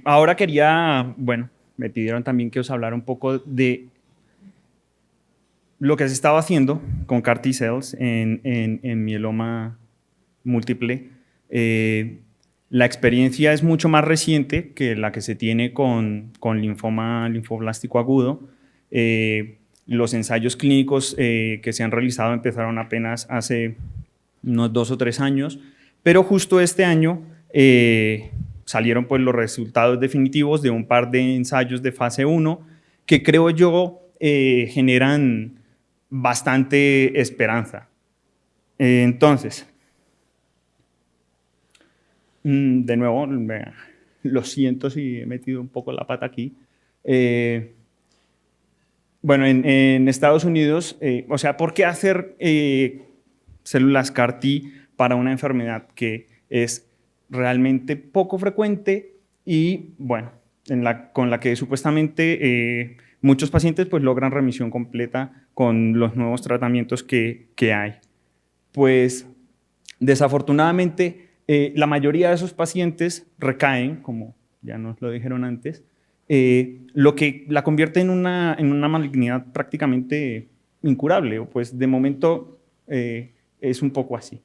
Ahora quería, bueno, me pidieron también que os hablara un poco de lo que se estaba haciendo con CAR T cells en mieloma múltiple. La experiencia es mucho más reciente que la que se tiene con linfoma linfoblástico agudo. Los ensayos clínicos que se han realizado empezaron apenas hace unos 2 o 3 años, pero justo este año salieron pues, los resultados definitivos de un par de ensayos de fase 1 que creo yo generan bastante esperanza. Entonces, de nuevo, lo siento si he metido un poco la pata aquí. Bueno, en Estados Unidos, o sea, ¿por qué hacer células CAR-T para una enfermedad que es realmente poco frecuente y, bueno, con la que supuestamente muchos pacientes pues, logran remisión completa con los nuevos tratamientos que hay? Pues, desafortunadamente, la mayoría de esos pacientes recaen, como ya nos lo dijeron antes, lo que la convierte en una malignidad prácticamente incurable, o pues de momento es un poco así.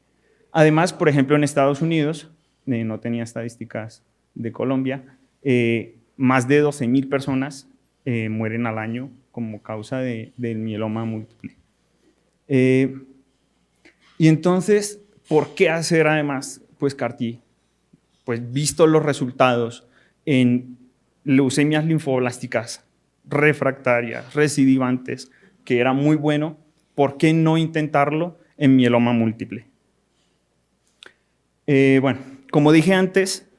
Además, por ejemplo, en Estados Unidos, no tenía estadísticas de Colombia, más de 12,000 personas mueren al año como causa del mieloma múltiple. Y entonces, ¿por qué hacer además pues CAR-T? Pues visto los resultados en leucemias linfoblásticas refractarias, recidivantes, que era muy bueno, ¿por qué no intentarlo en mieloma múltiple? Bueno, como dije antes,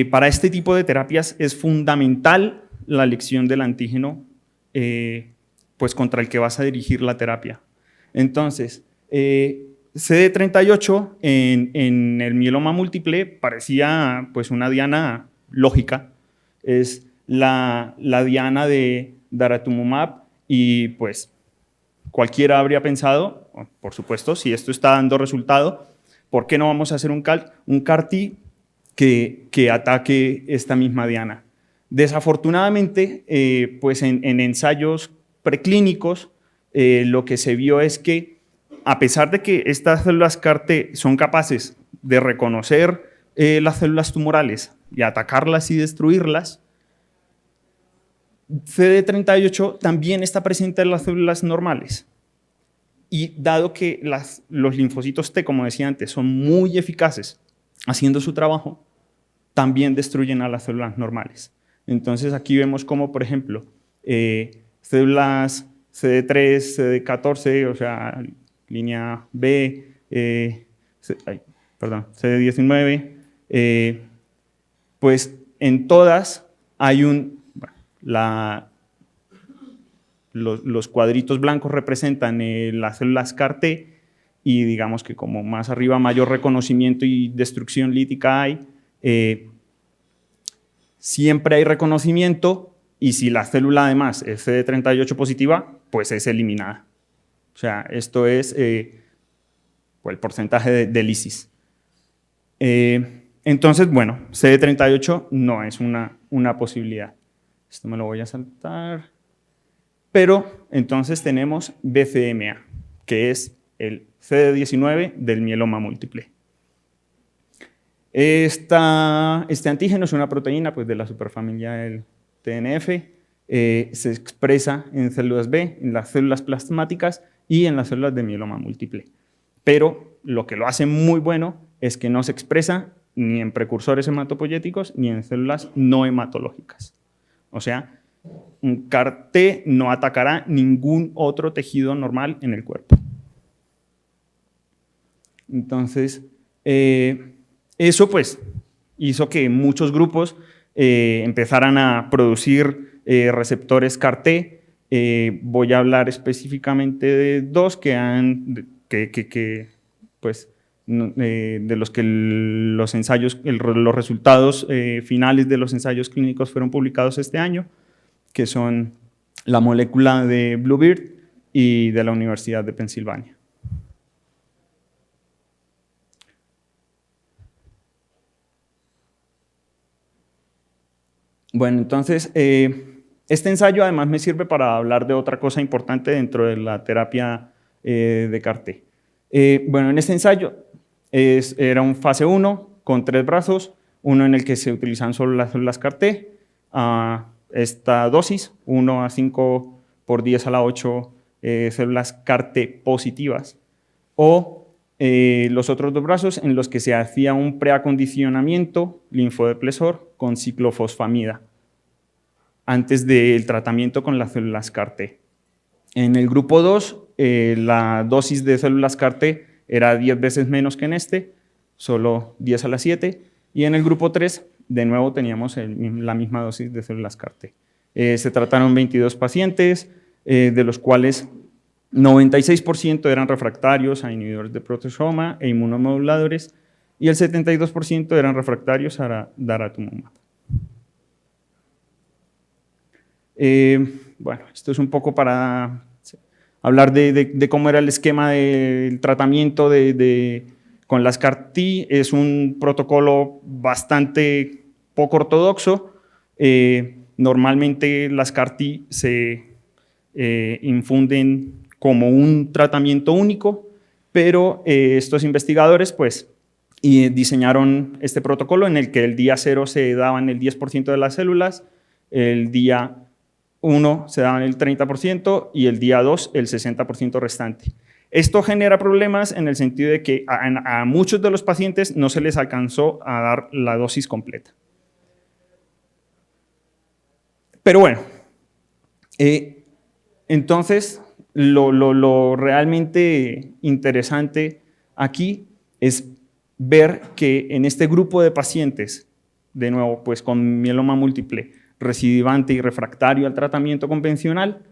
para este tipo de terapias es fundamental la elección del antígeno pues contra el que vas a dirigir la terapia. Entonces, CD38 en el mieloma múltiple parecía pues una diana lógica. Es la diana de daratumumab y pues cualquiera habría pensado, por supuesto, si esto está dando resultado, ¿por qué no vamos a hacer un CAR-T que ataque esta misma diana? Desafortunadamente, pues en ensayos preclínicos, lo que se vio es que a pesar de que estas células CAR-T son capaces de reconocer las células tumorales y atacarlas y destruirlas, CD38 también está presente en las células normales. Y dado que los linfocitos T, como decía antes, son muy eficaces haciendo su trabajo, también destruyen a las células normales. Entonces aquí vemos como, por ejemplo, células CD3, CD14, o sea, línea B, CD19, pues en todas hay los cuadritos blancos representan las células CAR-T y digamos que como más arriba mayor reconocimiento y destrucción lítica hay, siempre hay reconocimiento y si la célula además es CD38 positiva, pues es eliminada. O sea, esto es el porcentaje de lisis. Entonces, bueno, CD38 no es una posibilidad. Esto me lo voy a saltar. Pero entonces tenemos BCMA, que es el CD19 del mieloma múltiple. Este antígeno es una proteína pues, de la superfamilia del TNF, se expresa en células B, en las células plasmáticas y en las células de mieloma múltiple. Pero lo que lo hace muy bueno es que no se expresa ni en precursores hematopoyéticos ni en células no hematológicas. O sea, un CAR-T no atacará ningún otro tejido normal en el cuerpo. Entonces, eso pues hizo que muchos grupos empezaran a producir receptores CAR-T. Voy a hablar específicamente de dos pues, de los que los ensayos, los resultados finales de los ensayos clínicos fueron publicados este año, que son la molécula de Bluebird y de la Universidad de Pensilvania. Bueno, entonces, este ensayo además me sirve para hablar de otra cosa importante dentro de la terapia de CAR-T. Bueno, en este ensayo era un fase 1 con 3 brazos, uno en el que se utilizan solo las células CAR-T, esta dosis, 1 a 5 por 10 a la 8 células CAR-T positivas, o los otros 2 brazos en los que se hacía un preacondicionamiento linfodepresor con ciclofosfamida antes del tratamiento con las células CAR-T. En el grupo 2, la dosis de células CAR-T era 10 veces menos que en este, solo 10 a la 7, y en el grupo 3, de nuevo, teníamos la misma dosis de células CAR-T. Se trataron 22 pacientes, de los cuales 96% eran refractarios a inhibidores de proteasoma e inmunomoduladores, y el 72% eran refractarios a daratumumab. Bueno, esto es un poco para hablar de cómo era el esquema del tratamiento con las CAR-T. Es un protocolo bastante poco ortodoxo. Normalmente las CAR-T se infunden como un tratamiento único, pero estos investigadores pues, diseñaron este protocolo en el que el día 0 se daban el 10% de las células, el día 1 se daban el 30% y el día 2 el 60% restante. Esto genera problemas en el sentido de que a muchos de los pacientes no se les alcanzó a dar la dosis completa. Pero bueno, entonces lo realmente interesante aquí es ver que en este grupo de pacientes, de nuevo, pues con mieloma múltiple, recidivante y refractario al tratamiento convencional,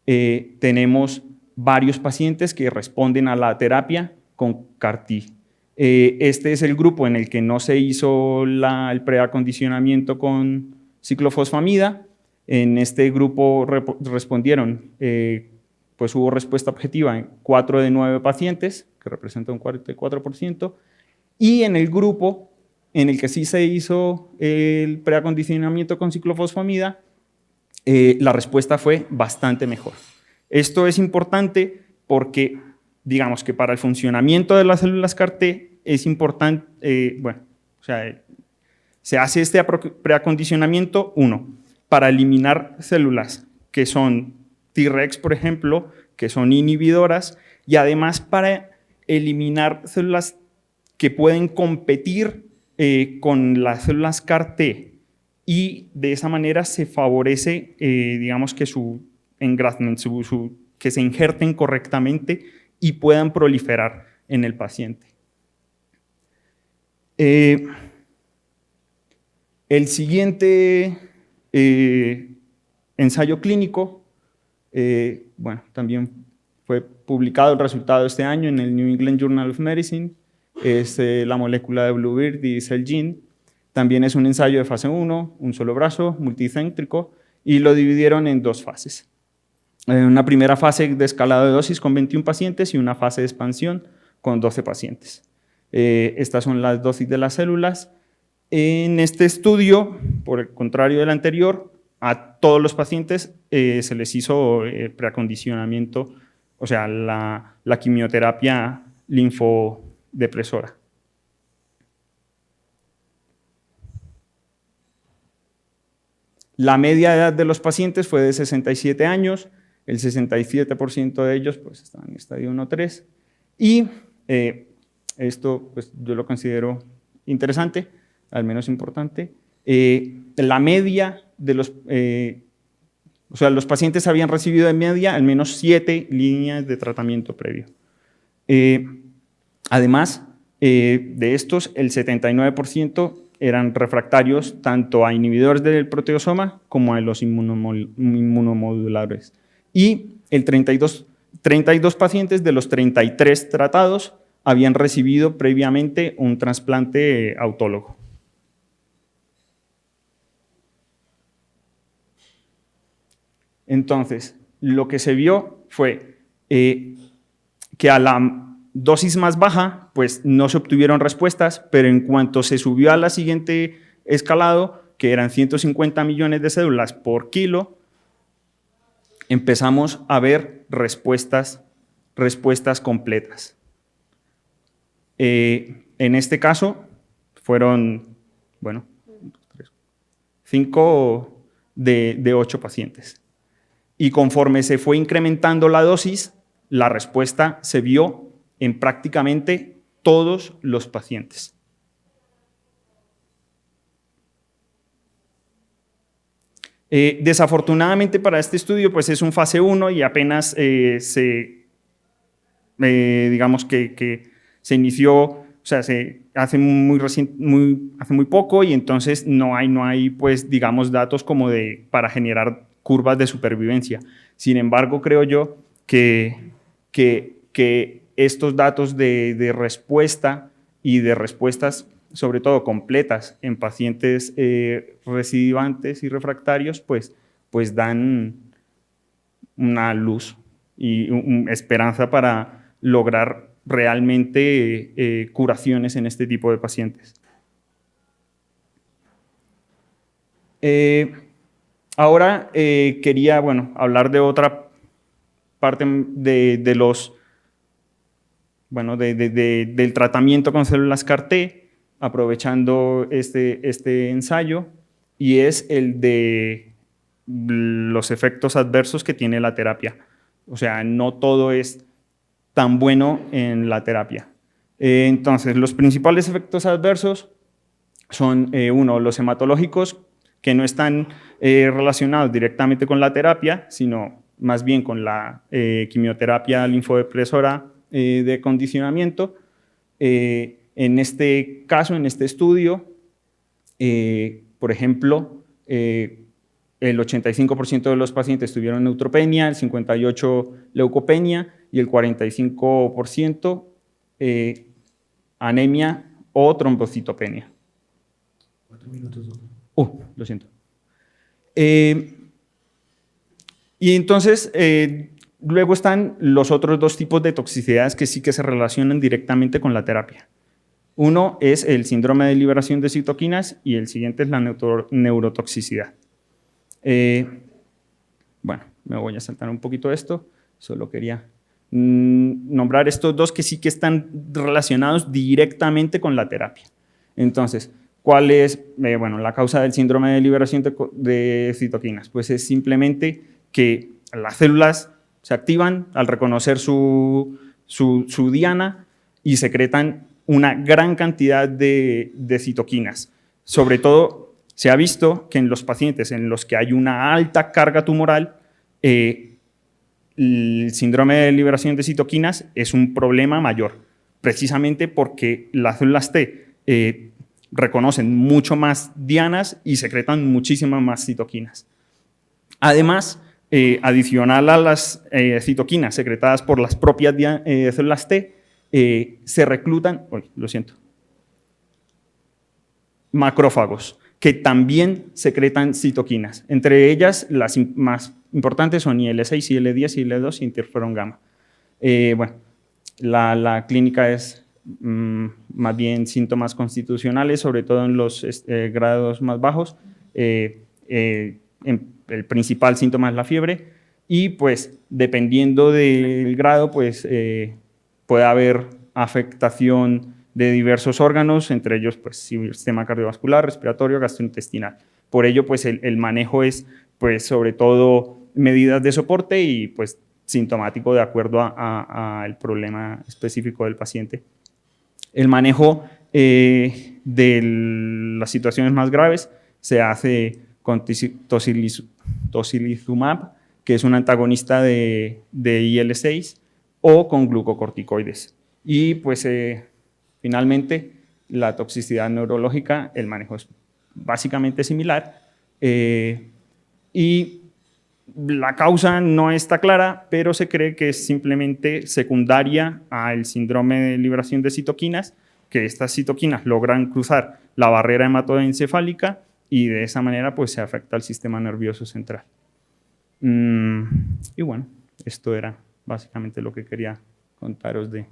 tenemos varios pacientes que responden a la terapia con CAR-T. Este es el grupo en el que no se hizo el preacondicionamiento con ciclofosfamida. En este grupo respondieron, pues hubo respuesta objetiva en 4 de 9 pacientes, que representa un 44%, y en el grupo en el que sí se hizo el preacondicionamiento con ciclofosfamida, la respuesta fue bastante mejor. Esto es importante porque, digamos que para el funcionamiento de las células CAR-T es importante, se hace este preacondicionamiento, para eliminar células que son Tregs, por ejemplo, que son inhibidoras, y además para eliminar células que pueden competir con las células CAR-T, y de esa manera se favorece, digamos que su engraftment, que se injerten correctamente y puedan proliferar en el paciente. El siguiente ensayo clínico, también fue publicado el resultado este año en el New England Journal of Medicine, es la molécula de Bluebird y Celgene. También es un ensayo de fase 1, un solo brazo, multicéntrico, y lo dividieron en 2 fases. Una primera fase de escalado de dosis con 21 pacientes y una fase de expansión con 12 pacientes. Estas son las dosis de las células. En este estudio, por el contrario del anterior, a todos los pacientes se les hizo preacondicionamiento, o sea, la quimioterapia linfodepresora. La media edad de los pacientes fue de 67 años, el 67% de ellos pues, estaban en estadio 1-3, y esto pues, yo lo considero interesante, al menos importante. La media de los pacientes habían recibido en media al menos 7 líneas de tratamiento previo. Además de estos, el 79% eran refractarios tanto a inhibidores del proteasoma como a los inmunomoduladores. Y el 32 pacientes de los 33 tratados habían recibido previamente un trasplante autólogo. Entonces, lo que se vio fue que a la dosis más baja, pues no se obtuvieron respuestas, pero en cuanto se subió a la siguiente escalado, que eran 150 millones de células por kilo, empezamos a ver respuestas completas. En este caso fueron, bueno, 5 de 8 pacientes. Y conforme se fue incrementando la dosis, la respuesta se vio en prácticamente todos los pacientes. Desafortunadamente para este estudio, pues es un fase 1 y apenas digamos que se inició, o sea, hace muy poco, y entonces no hay pues, digamos, datos como para generar curvas de supervivencia. Sin embargo, creo yo que estos datos de respuesta y de respuestas, sobre todo completas, en pacientes recidivantes y refractarios, pues dan una luz y esperanza para lograr realmente curaciones en este tipo de pacientes. Ahora quería, bueno, hablar de otra parte del tratamiento con células CAR-T, aprovechando este ensayo, y es el de los efectos adversos que tiene la terapia. O sea, no todo es tan bueno en la terapia. Entonces, los principales efectos adversos son, uno, los hematológicos, que no están relacionados directamente con la terapia, sino más bien con la quimioterapia linfodepresora de condicionamiento. En este caso, en este estudio, por ejemplo, el 85% de los pacientes tuvieron neutropenia, el 58% leucopenia y el 45% anemia o trombocitopenia. 4 minutos. Lo siento. Y entonces, luego están los otros dos tipos de toxicidades que sí que se relacionan directamente con la terapia. Uno es el síndrome de liberación de citoquinas y el siguiente es la neurotoxicidad. Bueno, me voy a saltar un poquito esto, solo quería nombrar estos dos que sí que están relacionados directamente con la terapia. Entonces, ¿cuál es la causa del síndrome de liberación de citoquinas? Pues es simplemente que las células se activan al reconocer su diana y secretan una gran cantidad de citoquinas. Sobre todo, se ha visto que en los pacientes en los que hay una alta carga tumoral, el síndrome de liberación de citoquinas es un problema mayor, precisamente porque las células T reconocen mucho más dianas y secretan muchísimas más citoquinas. Además, adicional a las citoquinas secretadas por las propias células T, se reclutan, macrófagos, que también secretan citoquinas. Entre ellas, las más importantes son IL-6, IL-10, IL-2 y interferón gamma. La clínica es más bien síntomas constitucionales, sobre todo en los grados más bajos. El principal síntoma es la fiebre y, pues, dependiendo del grado, pues, puede haber afectación de diversos órganos, entre ellos, pues, sistema cardiovascular, respiratorio, gastrointestinal. Por ello, pues, el manejo es, pues, sobre todo medidas de soporte y, pues, sintomático de acuerdo al problema específico del paciente. El manejo de las situaciones más graves se hace con tocilizumab, que es un antagonista de IL-6, o con glucocorticoides. Y, pues, finalmente, la toxicidad neurológica, el manejo es básicamente similar, y la causa no está clara, pero se cree que es simplemente secundaria al síndrome de liberación de citoquinas, que estas citoquinas logran cruzar la barrera hematoencefálica y de esa manera, pues, se afecta al sistema nervioso central. Y bueno, esto era básicamente lo que quería contaros de